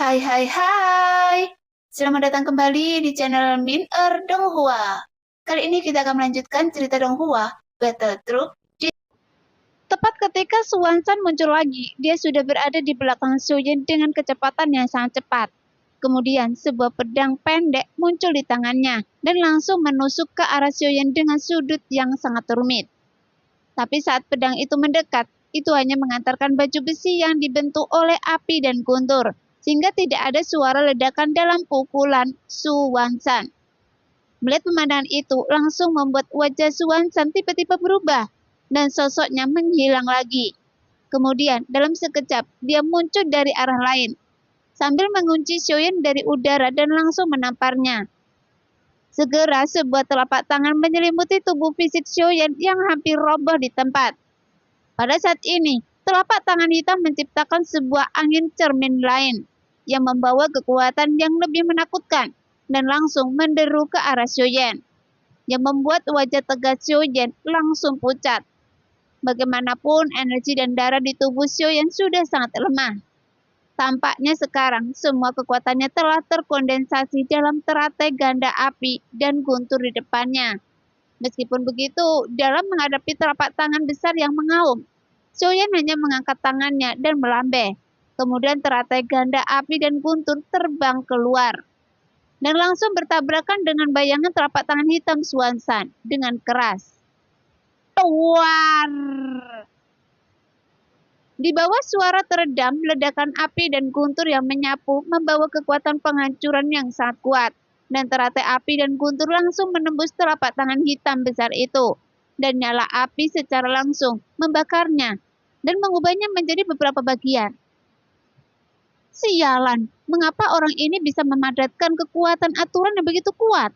Hai hai hai. Selamat datang kembali di channel Min Donghua. Kali ini kita akan melanjutkan cerita Donghua, Battle Troop. Tepat ketika Suwansan muncul lagi, dia sudah berada di belakang Xiaoyan dengan kecepatan yang sangat cepat. Kemudian sebuah pedang pendek muncul di tangannya dan langsung menusuk ke arah Xiaoyan dengan sudut yang sangat rumit. Tapi saat pedang itu mendekat, itu hanya mengantarkan baju besi yang dibentuk oleh api dan guntur, sehingga tidak ada suara ledakan dalam pukulan Suwansan. Melihat pemandangan itu langsung membuat wajah Suwansan tiba-tiba berubah dan sosoknya menghilang lagi. Kemudian dalam sekejap dia muncul dari arah lain sambil mengunci Xiaoyan dari udara dan langsung menamparnya. Segera sebuah telapak tangan menyelimuti tubuh fisik Xiaoyan yang hampir roboh di tempat. Pada saat ini, telapak tangan hitam menciptakan sebuah angin cermin lain yang membawa kekuatan yang lebih menakutkan dan langsung menderu ke arah Xiaoyan, yang membuat wajah tegas Xiaoyan langsung pucat. Bagaimanapun, energi dan darah di tubuh Xiaoyan sudah sangat lemah. Tampaknya sekarang semua kekuatannya telah terkondensasi dalam teratai ganda api dan guntur di depannya. Meskipun begitu, dalam menghadapi telapak tangan besar yang mengaum, Xiaoyan hanya mengangkat tangannya dan melambai. Kemudian teratai ganda api dan guntur terbang keluar dan langsung bertabrakan dengan bayangan telapak tangan hitam Suwansan dengan keras. Tuar! Di bawah suara teredam, ledakan api dan guntur yang menyapu membawa kekuatan penghancuran yang sangat kuat. Dan teratai api dan guntur langsung menembus telapak tangan hitam besar itu. Dan nyala api secara langsung membakarnya dan mengubahnya menjadi beberapa bagian. Sialan, mengapa orang ini bisa memadatkan kekuatan aturan yang begitu kuat?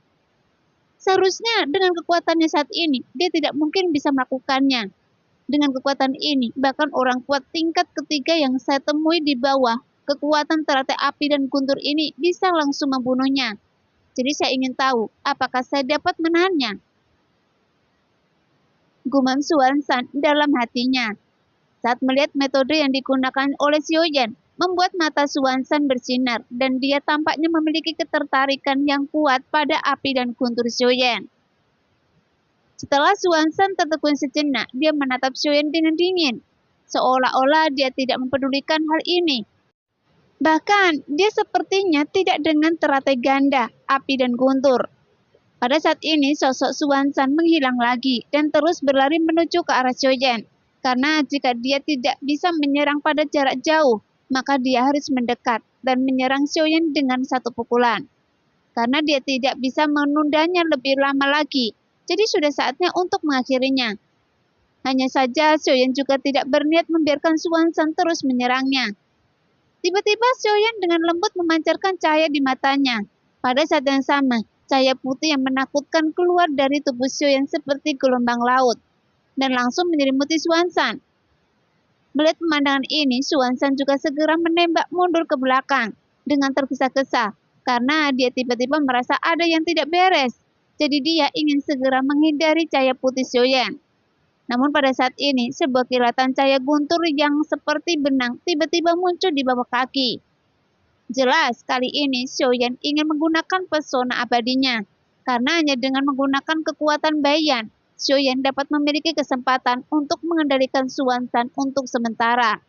Seharusnya dengan kekuatannya saat ini, dia tidak mungkin bisa melakukannya. Dengan kekuatan ini, bahkan orang kuat tingkat ketiga yang saya temui di bawah kekuatan teratai api dan guntur ini bisa langsung membunuhnya. Jadi saya ingin tahu, apakah saya dapat menahannya? Gumam Suwansan dalam hatinya. Saat melihat metode yang digunakan oleh Xiaoyan, membuat mata Suwansan bersinar dan dia tampaknya memiliki ketertarikan yang kuat pada api dan guntur Xiaoyan. Setelah Suwansan tertegun sejenak, dia menatap Xiaoyan dengan dingin, seolah-olah dia tidak mempedulikan hal ini. Bahkan, dia sepertinya tidak dengan teratai ganda, api dan guntur. Pada saat ini, sosok Suwansan menghilang lagi dan terus berlari menuju ke arah Xiaoyan. Karena jika dia tidak bisa menyerang pada jarak jauh, maka dia harus mendekat dan menyerang Xiaoyan dengan satu pukulan. Karena dia tidak bisa menundanya lebih lama lagi, jadi sudah saatnya untuk mengakhirinya. Hanya saja Xiaoyan juga tidak berniat membiarkan Suwansan terus menyerangnya. Tiba-tiba Xiaoyan dengan lembut memancarkan cahaya di matanya. Pada saat yang sama, cahaya putih yang menakutkan keluar dari tubuh Xiaoyan seperti gelombang laut dan langsung menyelimuti Suwansan. Melihat pemandangan ini, Suwansan juga segera menembak mundur ke belakang dengan tergesa-gesa karena dia tiba-tiba merasa ada yang tidak beres. Jadi dia ingin segera menghindari cahaya putih Xiaoyan. Namun pada saat ini, sebuah kilatan cahaya guntur yang seperti benang tiba-tiba muncul di bawah kaki. Jelas kali ini Xiaoyan ingin menggunakan pesona abadinya. Karena hanya dengan menggunakan kekuatan Baiyan, Xiaoyan dapat memiliki kesempatan untuk mengendalikan Suwansan untuk sementara.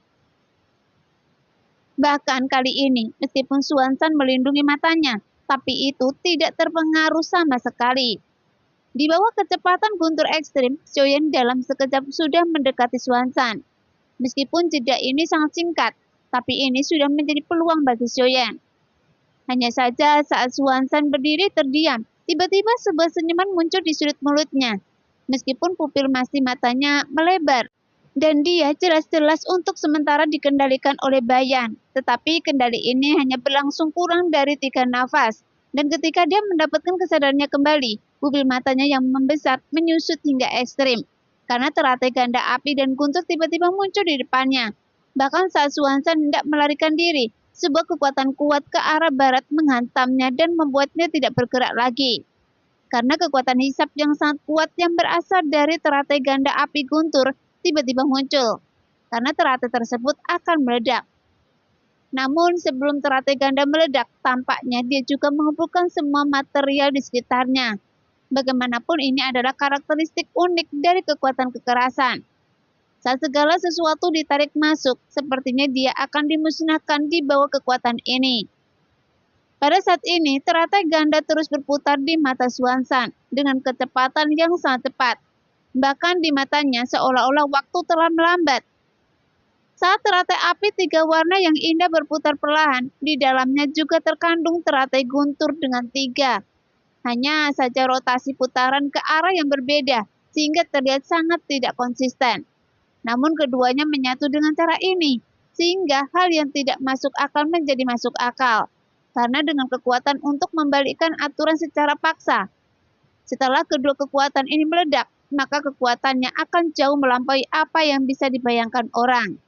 Bahkan kali ini, meskipun Suwansan melindungi matanya, tapi itu tidak terpengaruh sama sekali. Di bawah kecepatan guntur ekstrim, Xiaoyan dalam sekejap sudah mendekati Suwansan. Meskipun jeda ini sangat singkat, tapi ini sudah menjadi peluang bagi Xiaoyan. Hanya saja saat Suwansan berdiri terdiam, tiba-tiba sebuah senyuman muncul di sudut mulutnya. Meskipun pupil masih matanya melebar, dan dia jelas-jelas untuk sementara dikendalikan oleh Baiyan. Tetapi kendali ini hanya berlangsung kurang dari 3 nafas. Dan ketika dia mendapatkan kesadarannya kembali, pupil matanya yang membesar menyusut hingga ekstrim. Karena teratai ganda api dan guntur tiba-tiba muncul di depannya. Bahkan saat Suwansan hendak melarikan diri, sebuah kekuatan kuat ke arah barat menghantamnya dan membuatnya tidak bergerak lagi. Karena kekuatan hisap yang sangat kuat yang berasal dari teratai ganda api guntur tiba-tiba muncul, karena teratai tersebut akan meledak. Namun sebelum teratai ganda meledak, tampaknya dia juga mengumpulkan semua material di sekitarnya. Bagaimanapun ini adalah karakteristik unik dari kekuatan kekerasan. Saat segala sesuatu ditarik masuk, sepertinya dia akan dimusnahkan di bawah kekuatan ini. Pada saat ini, teratai ganda terus berputar di mata Xuanzan dengan kecepatan yang sangat cepat. Bahkan di matanya seolah-olah waktu telah melambat. Saat teratai api tiga warna yang indah berputar perlahan, di dalamnya juga terkandung teratai guntur dengan tiga. Hanya saja rotasi putaran ke arah yang berbeda, sehingga terlihat sangat tidak konsisten. Namun keduanya menyatu dengan cara ini, sehingga hal yang tidak masuk akal menjadi masuk akal. Karena dengan kekuatan untuk membalikkan aturan secara paksa. Setelah kedua kekuatan ini meledak, maka kekuatannya akan jauh melampaui apa yang bisa dibayangkan orang.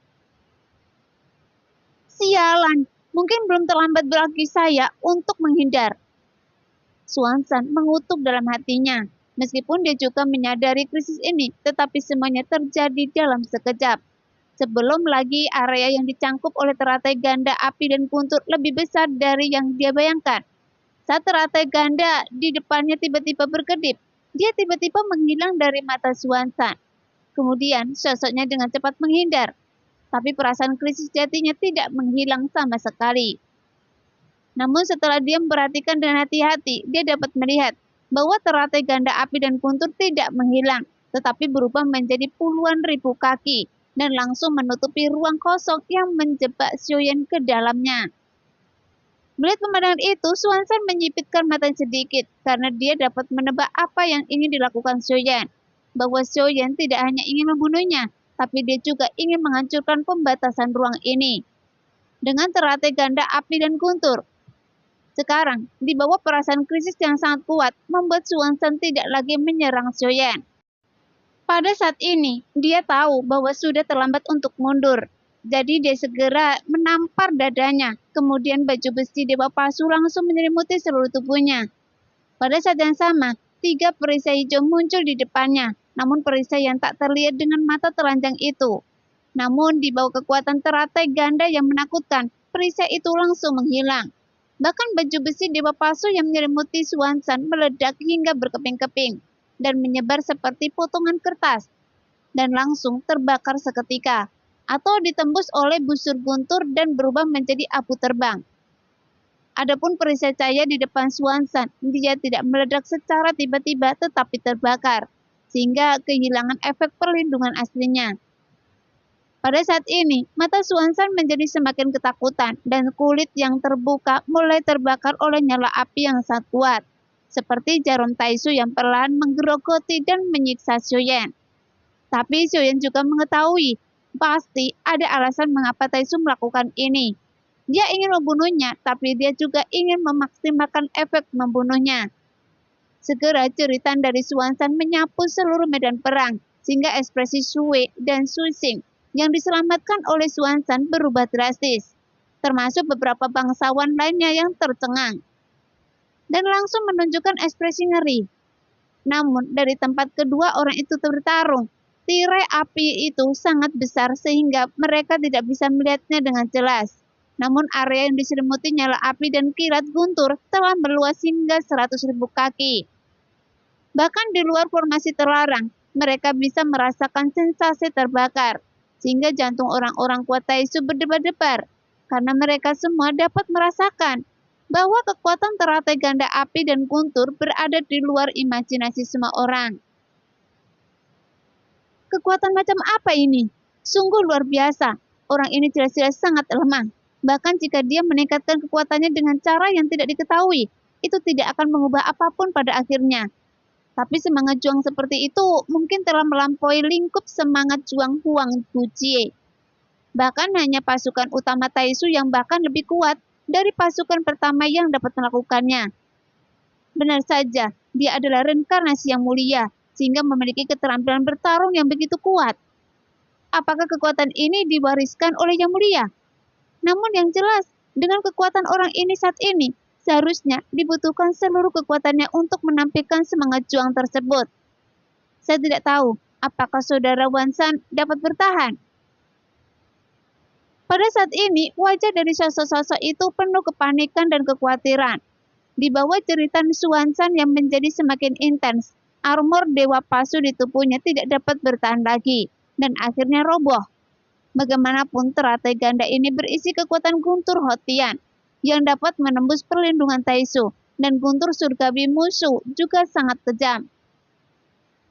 Sialan, mungkin belum terlambat bagi saya untuk menghindar. Xuanzan mengutuk dalam hatinya. Meskipun dia juga menyadari krisis ini, tetapi semuanya terjadi dalam sekejap. Sebelum lagi area yang dicangkup oleh teratai ganda api dan guntur lebih besar dari yang dia bayangkan. Saat teratai ganda di depannya tiba-tiba berkedip, dia tiba-tiba menghilang dari mata Xuanzan. Kemudian sosoknya dengan cepat menghindar. Tapi perasaan krisis jatinya tidak menghilang sama sekali. Namun setelah dia memperhatikan dengan hati-hati, dia dapat melihat bahwa teratai ganda api dan guntur tidak menghilang, tetapi berubah menjadi puluhan ribu kaki dan langsung menutupi ruang kosong yang menjebak Xiaoyan ke dalamnya. Melihat pemandangan itu, Xuanzan menyipitkan mata sedikit karena dia dapat menebak apa yang ingin dilakukan Xiaoyan. Bahwa Xiaoyan tidak hanya ingin membunuhnya, tapi dia juga ingin menghancurkan pembatasan ruang ini. Dengan teratai ganda api dan guntur. Sekarang, di bawah perasaan krisis yang sangat kuat, membuat Xuanzan tidak lagi menyerang Xiaoyan. Pada saat ini, dia tahu bahwa sudah terlambat untuk mundur. Jadi dia segera menampar dadanya, kemudian baju besi dewa palsu langsung menyelimuti seluruh tubuhnya. Pada saat yang sama, 3 perisai hijau muncul di depannya, namun perisai yang tak terlihat dengan mata telanjang itu. Namun di bawah kekuatan teratai ganda yang menakutkan, perisai itu langsung menghilang. Bahkan baju besi dewa palsu yang menyelimuti Xuanzan meledak hingga berkeping-keping dan menyebar seperti potongan kertas dan langsung terbakar seketika atau ditembus oleh busur guntur dan berubah menjadi abu terbang. Adapun perisai cahaya di depan Xuanzan, dia tidak meledak secara tiba-tiba tetapi terbakar, sehingga kehilangan efek perlindungan aslinya. Pada saat ini, mata Xuanzan menjadi semakin ketakutan dan kulit yang terbuka mulai terbakar oleh nyala api yang sangat kuat, seperti jarum Taisu yang perlahan menggerogoti dan menyiksa Xiaoyan. Tapi Xiaoyan juga mengetahui, pasti ada alasan mengapa Taisu melakukan ini. Dia ingin membunuhnya, tapi dia juga ingin memaksimalkan efek membunuhnya. Segera jeritan dari Xuanzan menyapu seluruh medan perang, sehingga ekspresi Sui dan Suixing yang diselamatkan oleh Xuanzan berubah drastis, termasuk beberapa bangsawan lainnya yang tercengang, dan langsung menunjukkan ekspresi ngeri. Namun, dari tempat kedua orang itu bertarung, tirai api itu sangat besar sehingga mereka tidak bisa melihatnya dengan jelas. Namun area yang diselimuti nyala api dan kilat guntur telah meluas hingga 100.000 kaki. Bahkan di luar formasi terlarang, mereka bisa merasakan sensasi terbakar, sehingga jantung orang-orang kuat Taisu berdebar-debar, karena mereka semua dapat merasakan bahwa kekuatan teratai ganda api dan guntur berada di luar imajinasi semua orang. Kekuatan macam apa ini? Sungguh luar biasa, orang ini jelas-jelas sangat lemah. Bahkan jika dia meningkatkan kekuatannya dengan cara yang tidak diketahui, itu tidak akan mengubah apapun pada akhirnya. Tapi semangat juang seperti itu mungkin telah melampaui lingkup semangat juang Huang Bujie. Bahkan hanya pasukan utama Taisu yang bahkan lebih kuat dari pasukan pertama yang dapat melakukannya. Benar saja, dia adalah reinkarnasi yang mulia, sehingga memiliki keterampilan bertarung yang begitu kuat. Apakah kekuatan ini diwariskan oleh Yang Mulia? Namun yang jelas, dengan kekuatan orang ini saat ini, seharusnya dibutuhkan seluruh kekuatannya untuk menampilkan semangat juang tersebut. Saya tidak tahu, apakah saudara Wansan dapat bertahan? Pada saat ini, wajah dari sosok-sosok itu penuh kepanikan dan kekhawatiran. Di bawah jeritan Xuanzan yang menjadi semakin intens, armor dewa palsu di tubuhnya tidak dapat bertahan lagi, dan akhirnya roboh. Bagaimanapun teratai ganda ini berisi kekuatan guntur Hotian, yang dapat menembus perlindungan Taisu, dan guntur surgawi musuh juga sangat kejam.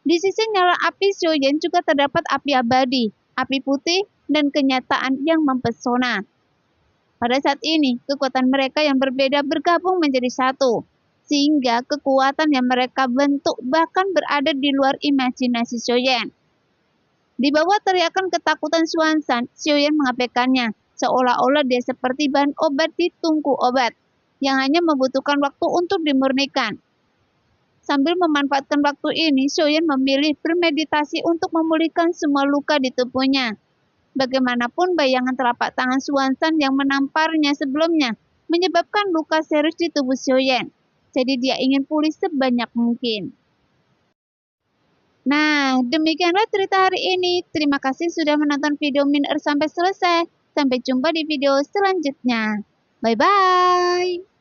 Di sisi nyala api Xiuyan juga terdapat api abadi, api putih, dan kenyataan yang mempesona. Pada saat ini, kekuatan mereka yang berbeda bergabung menjadi satu, sehingga kekuatan yang mereka bentuk bahkan berada di luar imajinasi Xiuyan. Di bawah teriakan ketakutan Xuanzan, Xiuyan mengabaikannya, seolah-olah dia seperti bahan obat di tungku obat, yang hanya membutuhkan waktu untuk dimurnikan. Sambil memanfaatkan waktu ini, Xiuyan memilih bermeditasi untuk memulihkan semua luka di tubuhnya. Bagaimanapun bayangan telapak tangan Xuanzan yang menamparnya sebelumnya menyebabkan luka serius di tubuh Xiuyan. Jadi dia ingin pulih sebanyak mungkin. Nah, demikianlah cerita hari ini. Terima kasih sudah menonton video Min sampai selesai. Sampai jumpa di video selanjutnya. Bye-bye.